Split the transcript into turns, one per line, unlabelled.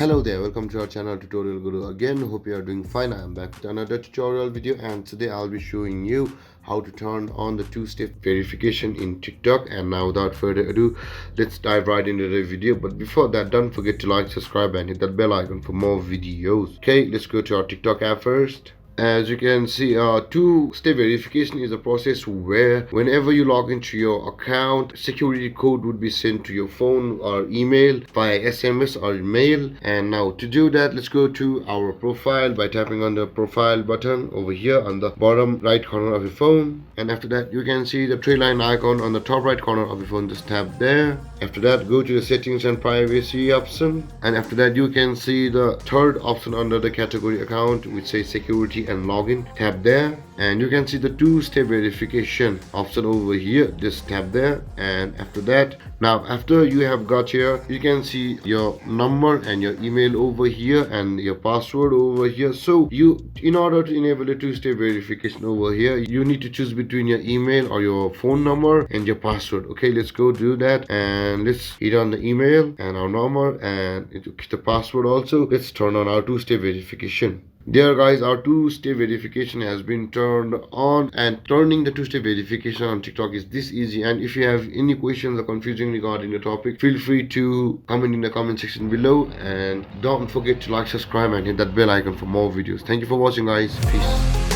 Hello there, welcome to our channel Tutorial Guru again. Hope you are doing fine. I am back with another tutorial video, and today I'll be showing you how to turn on the two-step verification in TikTok. And now without further ado, let's dive right into the video. But before that, don't forget to like, subscribe and hit that bell icon for more videos. Okay, let's go to our TikTok app first. As you can see, two-step verification is a process where whenever you log into your account, security code would be sent to your phone or email via SMS or email. And now to do that, let's go to our profile by tapping on the profile button over here on the bottom right corner of your phone. And after that, you can see the three line icon on the top right corner of your phone. Just tap there. After that, go to the settings and privacy option. And after that, you can see the third option under the category account, which says security and login. Tap there, and you can see the two-step verification option over here. Just tap there, and after that, now after you have got here, you can see your number and your email over here and your password over here. So in order to enable the two-step verification over here, you need to choose between your email or your phone number and your password. Okay, let's go do that, and let's hit on the email and our number and the password also. Let's turn on our two-step verification. There guys, our two-step verification has been turned on, and turning the two-step verification on TikTok is this easy. And if you have any questions or confusion regarding the topic, feel free to comment in the comment section below, and don't forget to like, subscribe and hit that bell icon for more videos. Thank you for watching guys. Peace.